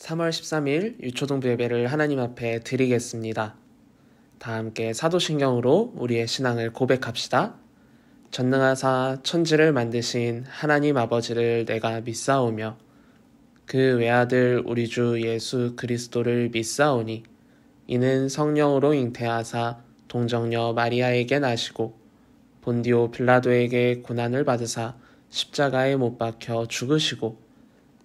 3월 13일 유초동부 예배를 하나님 앞에 드리겠습니다. 다 함께 사도신경으로 우리의 신앙을 고백합시다. 전능하사 천지를 만드신 하나님 아버지를 내가 믿사오며 그 외아들 우리 주 예수 그리스도를 믿사오니 이는 성령으로 잉태하사 동정녀 마리아에게 나시고 본디오 빌라도에게 고난을 받으사 십자가에 못 박혀 죽으시고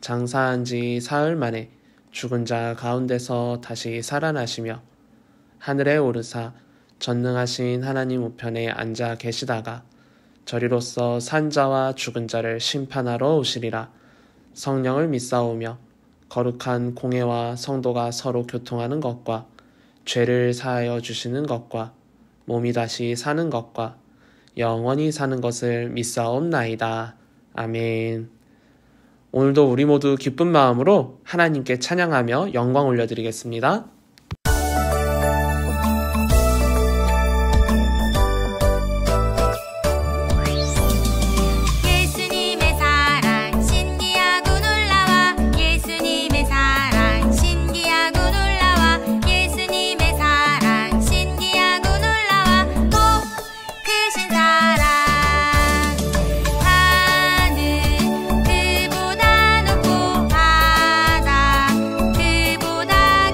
장사한 지 사흘 만에 죽은 자 가운데서 다시 살아나시며 하늘에 오르사 전능하신 하나님 우편에 앉아 계시다가 저리로서 산 자와 죽은 자를 심판하러 오시리라. 성령을 믿사오며 거룩한 공회와 성도가 서로 교통하는 것과 죄를 사하여 주시는 것과 몸이 다시 사는 것과 영원히 사는 것을 믿사옵나이다. 아멘. 오늘도 우리 모두 기쁜 마음으로 하나님께 찬양하며 영광 올려드리겠습니다. 그보다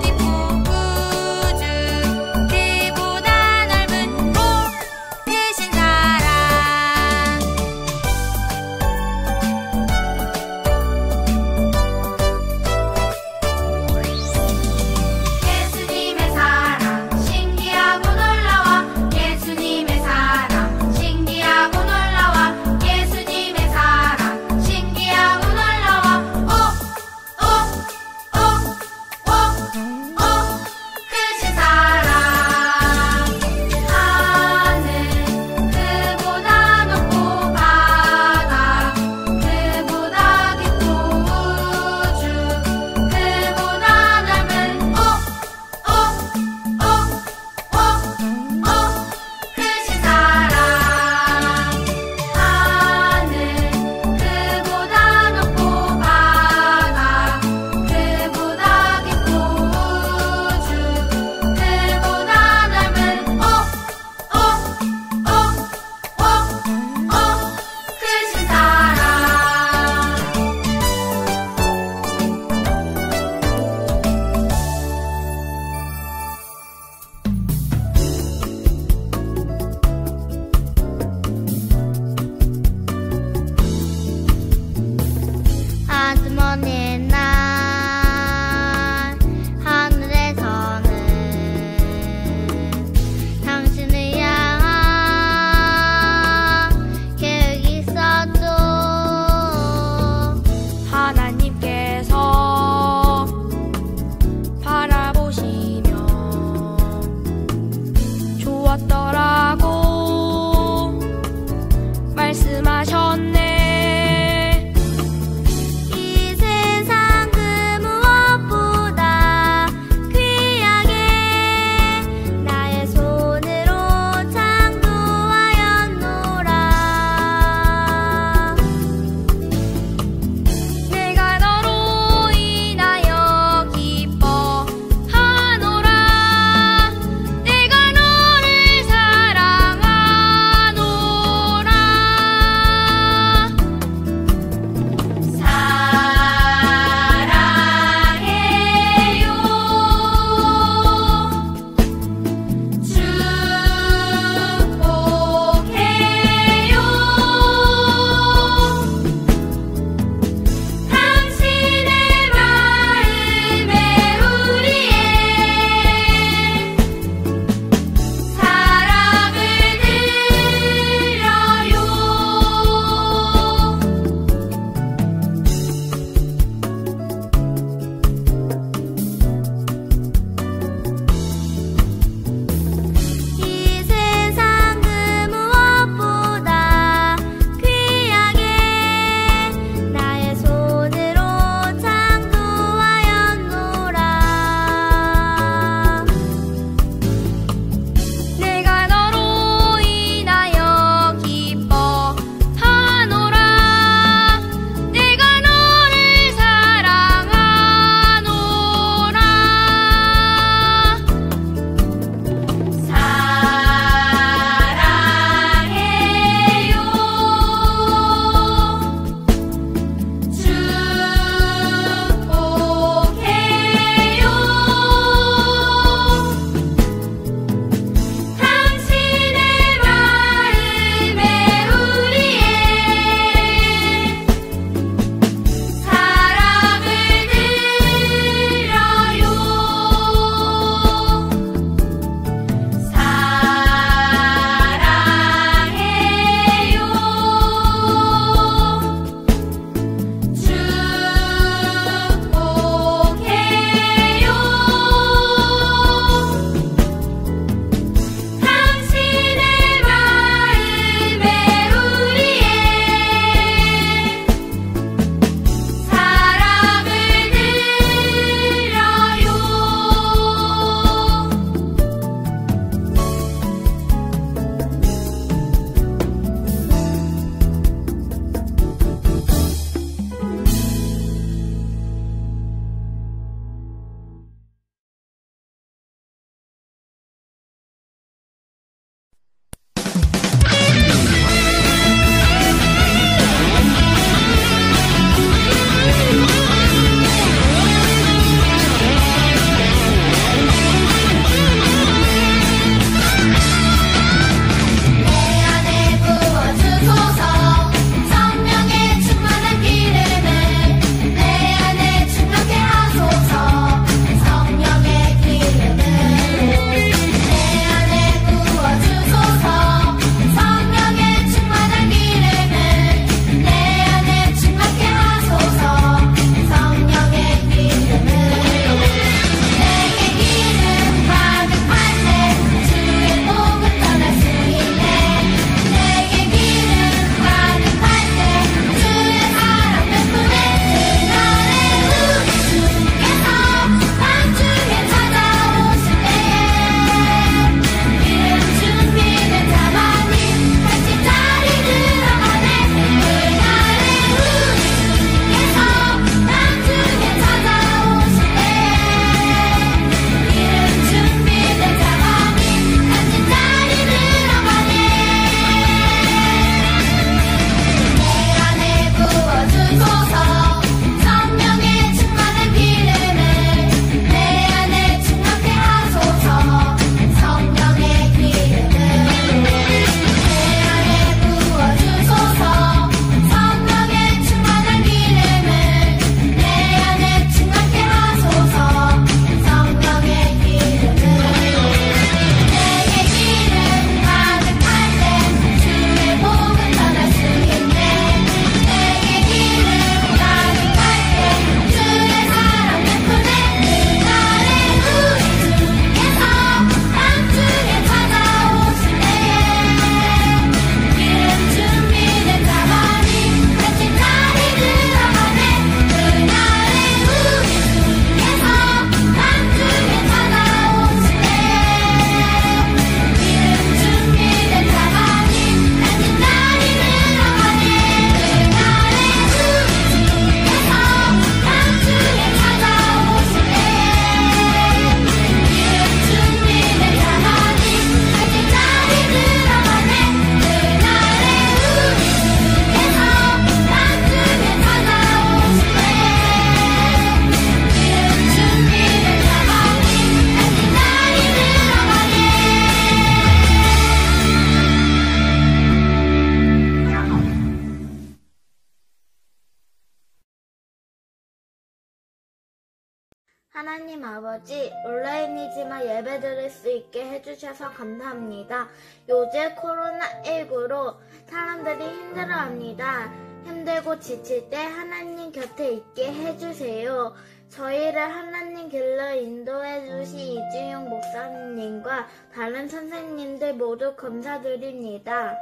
하나님 아버지, 온라인이지만 예배드릴 수 있게 해주셔서 감사합니다. 요즘 코로나19로 사람들이 힘들어합니다. 힘들고 지칠 때 하나님 곁에 있게 해주세요. 저희를 하나님 길로 인도해 주신 이주영 목사님과 다른 선생님들 모두 감사드립니다.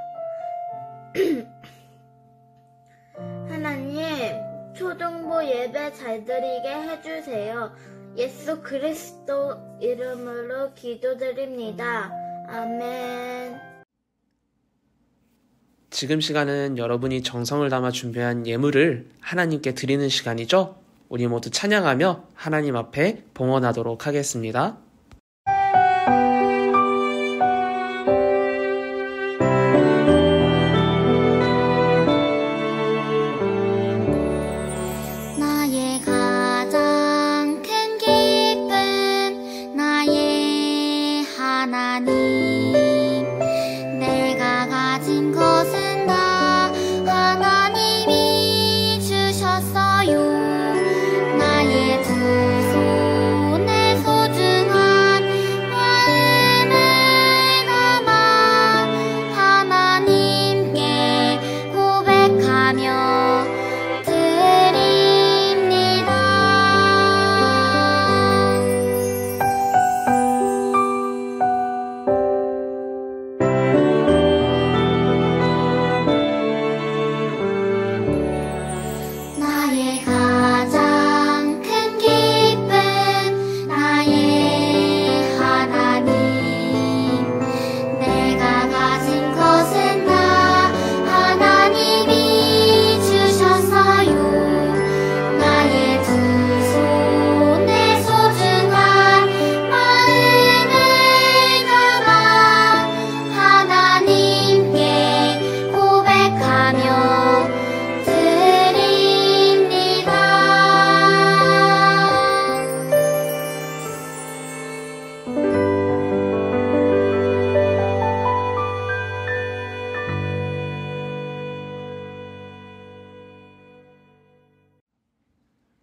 하나님, 초등부 예배 잘 드리게 해주세요. 예수 그리스도 이름으로 기도드립니다. 아멘. 지금 시간은 여러분이 정성을 담아 준비한 예물을 하나님께 드리는 시간이죠? 우리 모두 찬양하며 하나님 앞에 봉헌하도록 하겠습니다. 나의 가장 큰 기쁨, 나의 하나님. 내가 가진 것은 다 하나님이 주셨어요. 나의 두 손에 소중한 마음을 담아 하나님께 고백하며 드립니다. 나의 가장 큰 기쁨, 나의 하나님. 내가 가진 것은 다 하나님이 주셨어요. 나의 두 손에 소중한 마음을 담아 하나님께 고백하며 드립니다.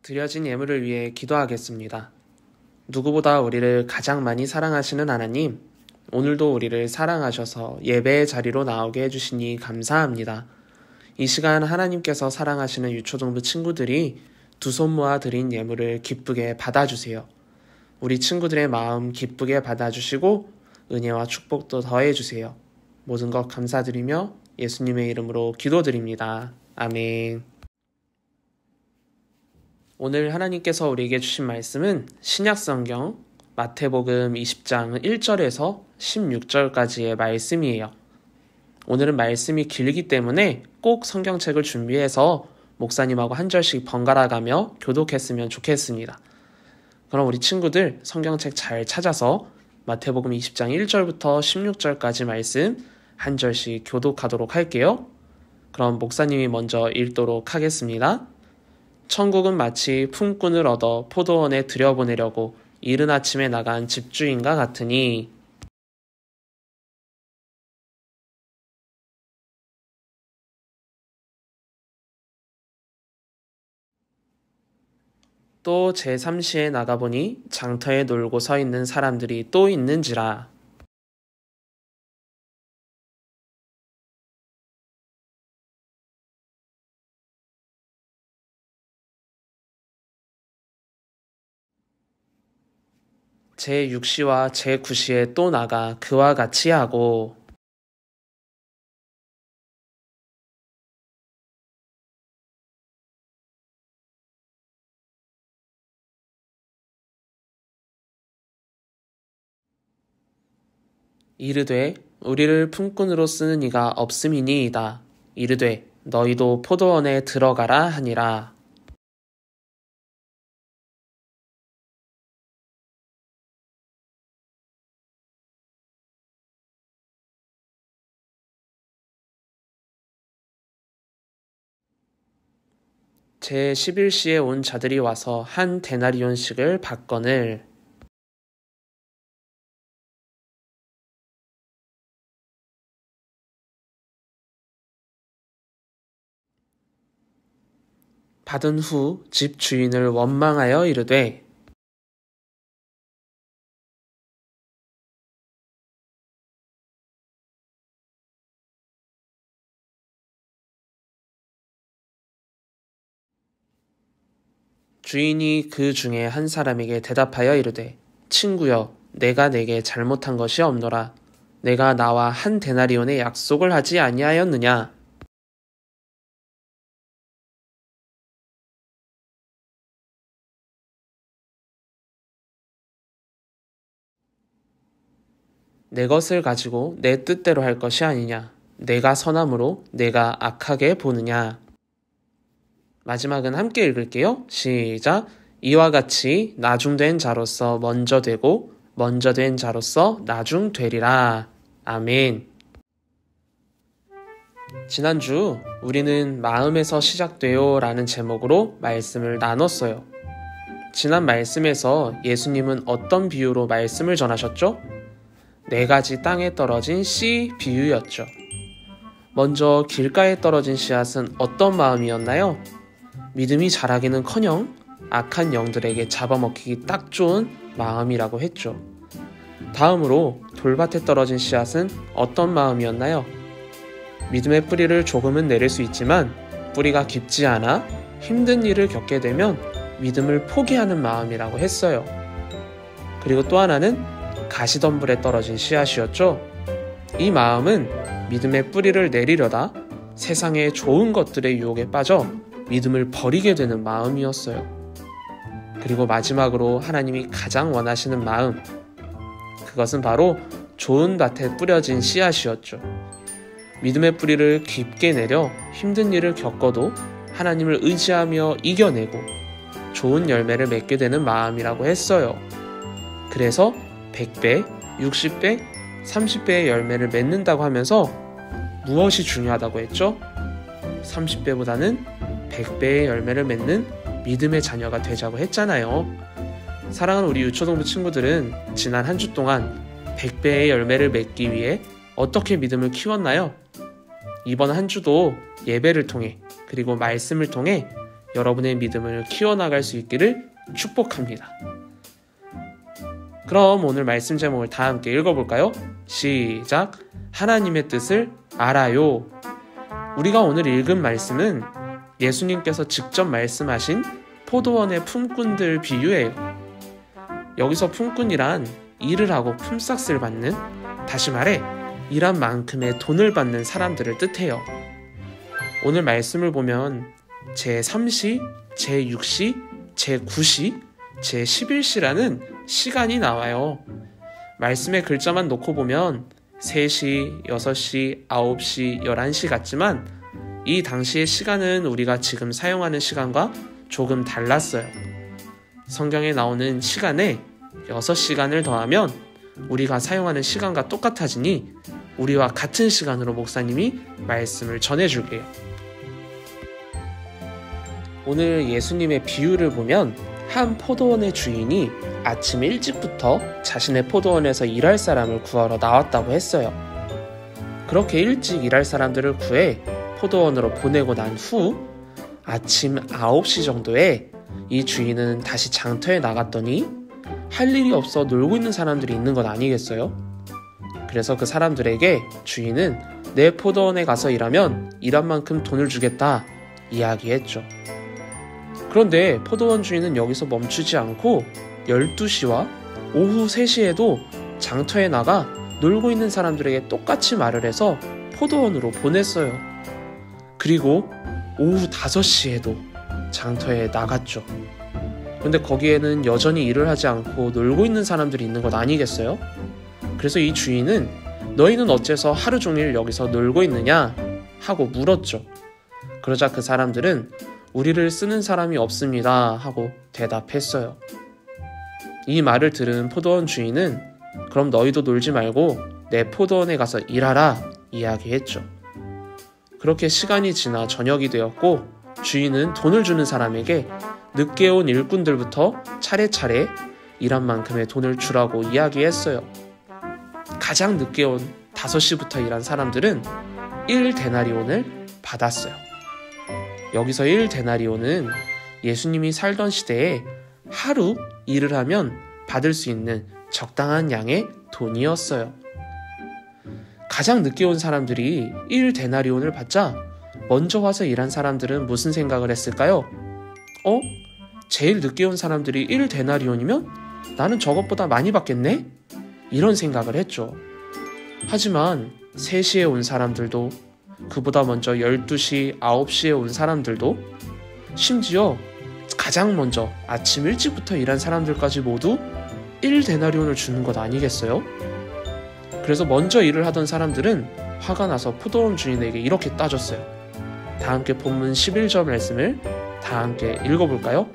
드려진 예물을 위해 기도하겠습니다. 누구보다 우리를 가장 많이 사랑하시는 하나님, 오늘도 우리를 사랑하셔서 예배의 자리로 나오게 해주시니 감사합니다. 이 시간 하나님께서 사랑하시는 유초등부 친구들이 두 손 모아 드린 예물을 기쁘게 받아주세요. 우리 친구들의 마음 기쁘게 받아주시고 은혜와 축복도 더해주세요. 모든 것 감사드리며 예수님의 이름으로 기도드립니다. 아멘. 오늘 하나님께서 우리에게 주신 말씀은 신약성경 마태복음 20장 1절에서 16절까지의 말씀이에요. 오늘은 말씀이 길기 때문에 꼭 성경책을 준비해서 목사님하고 한 절씩 번갈아 가며 교독했으면 좋겠습니다. 그럼 우리 친구들 성경책 잘 찾아서 마태복음 20장 1절부터 16절까지 말씀 한 절씩 교독하도록 할게요. 그럼 목사님이 먼저 읽도록 하겠습니다. 천국은 마치 품꾼을 얻어 포도원에 들여보내려고 이른 아침에 나간 집주인과 같으니 또 제3시에 나가보니 장터에 놀고 서 있는 사람들이 또 있는지라. 제6시와 제9시에 또 나가 그와 같이 하고 이르되 우리를 품꾼으로 쓰는 이가 없음이니이다. 이르되 너희도 포도원에 들어가라 하니라. 제11시에 온 자들이 와서 한 데나리온씩을 받거늘 받은 후 집 주인을 원망하여 이르되 주인이 그 중에 한 사람에게 대답하여 이르되 친구여 내가 내게 잘못한 것이 없노라. 내가 나와 한 데나리온의 약속을 하지 아니하였느냐. 내 것을 가지고 내 뜻대로 할 것이 아니냐. 내가 선함으로 내가 악하게 보느냐. 마지막은 함께 읽을게요. 시작. 이와 같이 나중된 자로서 먼저 되고 먼저 된 자로서 나중되리라. 아멘. 지난주 우리는 마음에서 시작돼요 라는 제목으로 말씀을 나눴어요. 지난 말씀에서 예수님은 어떤 비유로 말씀을 전하셨죠? 4가지 땅에 떨어진 씨 비유였죠. 먼저 길가에 떨어진 씨앗은 어떤 마음이었나요? 믿음이 자라기는커녕 악한 영들에게 잡아먹히기 딱 좋은 마음이라고 했죠. 다음으로 돌밭에 떨어진 씨앗은 어떤 마음이었나요? 믿음의 뿌리를 조금은 내릴 수 있지만 뿌리가 깊지 않아 힘든 일을 겪게 되면 믿음을 포기하는 마음이라고 했어요. 그리고 또 하나는 가시덤불에 떨어진 씨앗이었죠. 이 마음은 믿음의 뿌리를 내리려다 세상의 좋은 것들의 유혹에 빠져 믿음을 버리게 되는 마음이었어요. 그리고 마지막으로 하나님이 가장 원하시는 마음, 그것은 바로 좋은 밭에 뿌려진 씨앗이었죠. 믿음의 뿌리를 깊게 내려 힘든 일을 겪어도 하나님을 의지하며 이겨내고 좋은 열매를 맺게 되는 마음이라고 했어요. 그래서 100배, 60배, 30배의 열매를 맺는다고 하면서 무엇이 중요하다고 했죠? 30배보다는 100배의 열매를 맺는 믿음의 자녀가 되자고 했잖아요. 사랑하는 우리 유초동부 친구들은 지난 한 주 동안 100배의 열매를 맺기 위해 어떻게 믿음을 키웠나요? 이번 한 주도 예배를 통해 그리고 말씀을 통해 여러분의 믿음을 키워나갈 수 있기를 축복합니다. 그럼 오늘 말씀 제목을 다 함께 읽어볼까요? 시작! 하나님의 뜻을 알아요. 우리가 오늘 읽은 말씀은 예수님께서 직접 말씀하신 포도원의 품꾼들 비유예요. 여기서 품꾼이란 일을 하고 품삯을 받는, 다시 말해 일한 만큼의 돈을 받는 사람들을 뜻해요. 오늘 말씀을 보면 제3시, 제6시, 제9시, 제11시라는 시간이 나와요. 말씀의 글자만 놓고 보면 3시, 6시, 9시, 11시 같지만 이 당시의 시간은 우리가 지금 사용하는 시간과 조금 달랐어요. 성경에 나오는 시간에 6시간을 더하면 우리가 사용하는 시간과 똑같아지니 우리와 같은 시간으로 목사님이 말씀을 전해줄게요. 오늘 예수님의 비유를 보면 한 포도원의 주인이 아침 일찍부터 자신의 포도원에서 일할 사람을 구하러 나왔다고 했어요. 그렇게 일찍 일할 사람들을 구해 포도원으로 보내고 난 후 아침 9시 정도에 이 주인은 다시 장터에 나갔더니 할 일이 없어 놀고 있는 사람들이 있는 건 아니겠어요? 그래서 그 사람들에게 주인은 내 포도원에 가서 일하면 일한 만큼 돈을 주겠다 이야기했죠. 그런데 포도원 주인은 여기서 멈추지 않고 12시와 오후 3시에도 장터에 나가 놀고 있는 사람들에게 똑같이 말을 해서 포도원으로 보냈어요. 그리고 오후 5시에도 장터에 나갔죠. 근데 거기에는 여전히 일을 하지 않고 놀고 있는 사람들이 있는 것 아니겠어요? 그래서 이 주인은 너희는 어째서 하루 종일 여기서 놀고 있느냐? 하고 물었죠. 그러자 그 사람들은 우리를 쓰는 사람이 없습니다 하고 대답했어요. 이 말을 들은 포도원 주인은 그럼 너희도 놀지 말고 내 포도원에 가서 일하라 이야기했죠. 그렇게 시간이 지나 저녁이 되었고 주인은 돈을 주는 사람에게 늦게 온 일꾼들부터 차례차례 일한 만큼의 돈을 주라고 이야기했어요. 가장 늦게 온 5시부터 일한 사람들은 1데나리온을 받았어요. 여기서 1데나리온은 예수님이 살던 시대에 하루 일을 하면 받을 수 있는 적당한 양의 돈이었어요. 가장 늦게 온 사람들이 1데나리온을 받자 먼저 와서 일한 사람들은 무슨 생각을 했을까요? 제일 늦게 온 사람들이 1데나리온이면 나는 저것보다 많이 받겠네? 이런 생각을 했죠. 하지만 3시에 온 사람들도, 그보다 먼저 12시, 9시에 온 사람들도, 심지어 가장 먼저 아침 일찍부터 일한 사람들까지 모두 1데나리온을 주는 것 아니겠어요? 그래서 먼저 일을 하던 사람들은 화가 나서 포도원 주인에게 이렇게 따졌어요. 다 함께 본문 11절 말씀을 다 함께 읽어볼까요?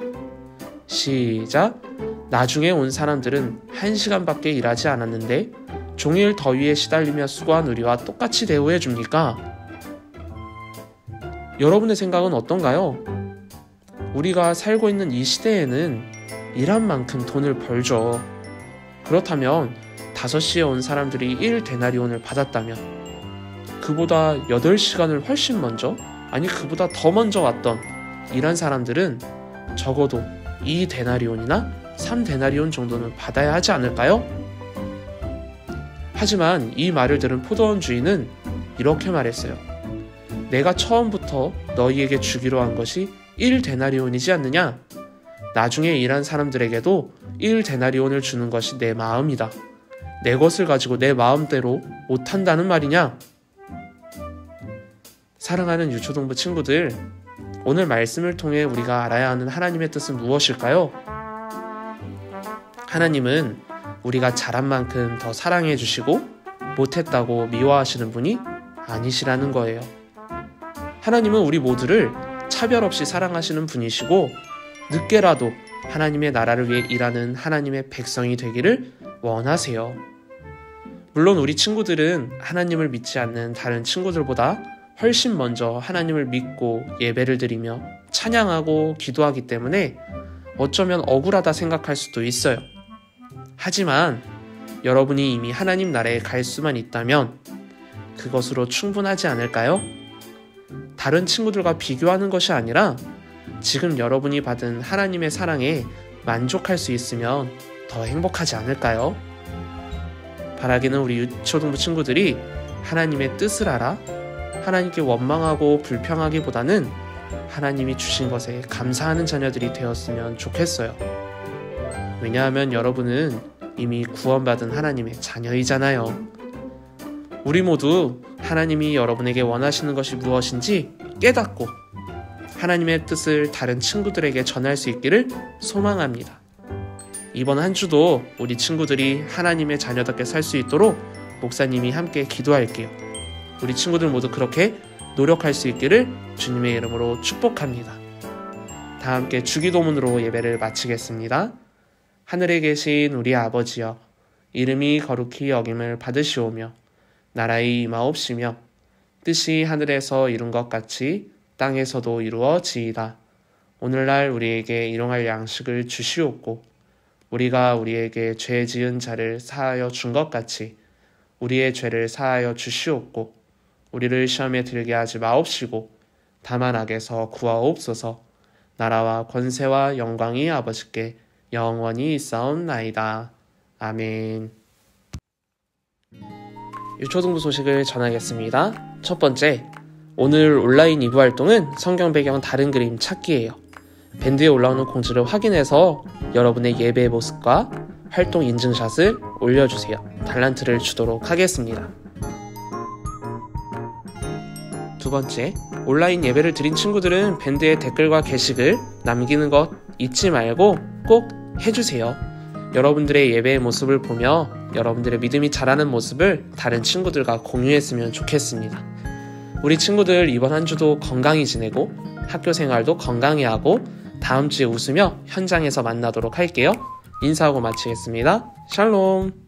시작! 나중에 온 사람들은 1시간밖에 일하지 않았는데 종일 더위에 시달리며 수고한 우리와 똑같이 대우해 줍니까? 여러분의 생각은 어떤가요? 우리가 살고 있는 이 시대에는 일한 만큼 돈을 벌죠. 그렇다면 5시에 온 사람들이 1데나리온을 받았다면 그보다 8시간을 훨씬 먼저, 아니 그보다 더 먼저 왔던 일한 사람들은 적어도 2데나리온이나 3데나리온 정도는 받아야 하지 않을까요? 하지만 이 말을 들은 포도원 주인은 이렇게 말했어요. 내가 처음부터 너희에게 주기로 한 것이 1데나리온이지 않느냐? 나중에 일한 사람들에게도 1데나리온을 주는 것이 내 마음이다. 내 것을 가지고 내 마음대로 못한다는 말이냐? 사랑하는 유초동부 친구들, 오늘 말씀을 통해 우리가 알아야 하는 하나님의 뜻은 무엇일까요? 하나님은 우리가 잘한 만큼 더 사랑해 주시고 못했다고 미워하시는 분이 아니시라는 거예요. 하나님은 우리 모두를 차별 없이 사랑하시는 분이시고 늦게라도 하나님의 나라를 위해 일하는 하나님의 백성이 되기를 원하세요. 물론 우리 친구들은 하나님을 믿지 않는 다른 친구들보다 훨씬 먼저 하나님을 믿고 예배를 드리며 찬양하고 기도하기 때문에 어쩌면 억울하다 생각할 수도 있어요. 하지만 여러분이 이미 하나님 나라에 갈 수만 있다면 그것으로 충분하지 않을까요? 다른 친구들과 비교하는 것이 아니라 지금 여러분이 받은 하나님의 사랑에 만족할 수 있으면 더 행복하지 않을까요? 바라기는 우리 유초동부 친구들이 하나님의 뜻을 알아 하나님께 원망하고 불평하기보다는 하나님이 주신 것에 감사하는 자녀들이 되었으면 좋겠어요. 왜냐하면 여러분은 이미 구원받은 하나님의 자녀이잖아요. 우리 모두 하나님이 여러분에게 원하시는 것이 무엇인지 깨닫고 하나님의 뜻을 다른 친구들에게 전할 수 있기를 소망합니다. 이번 한 주도 우리 친구들이 하나님의 자녀답게 살 수 있도록 목사님이 함께 기도할게요. 우리 친구들 모두 그렇게 노력할 수 있기를 주님의 이름으로 축복합니다. 다 함께 주기도문으로 예배를 마치겠습니다. 하늘에 계신 우리 아버지여, 이름이 거룩히 여김을 받으시오며 나라의 임하옵시며 뜻이 하늘에서 이룬 것 같이 땅에서도 이루어지이다. 오늘날 우리에게 일용할 양식을 주시옵고 우리가 우리에게 죄 지은 자를 사하여 준 것 같이 우리의 죄를 사하여 주시옵고 우리를 시험에 들게 하지 마옵시고 다만 악에서 구하옵소서. 나라와 권세와 영광이 아버지께 영원히 있사옵나이다. 아멘. 유초동부 소식을 전하겠습니다. 첫 번째, 오늘 온라인 2부 활동은 성경 배경 다른 그림 찾기예요. 밴드에 올라오는 공지를 확인해서 여러분의 예배의 모습과 활동 인증샷을 올려주세요. 달란트를 주도록 하겠습니다. 두 번째, 온라인 예배를 드린 친구들은 밴드에 댓글과 게시글 남기는 것 잊지 말고 꼭 해주세요. 여러분들의 예배의 모습을 보며 여러분들의 믿음이 자라는 모습을 다른 친구들과 공유했으면 좋겠습니다. 우리 친구들 이번 한 주도 건강히 지내고 학교 생활도 건강히 하고 다음 주에 웃으며 현장에서 만나도록 할게요. 인사하고 마치겠습니다. 샬롬.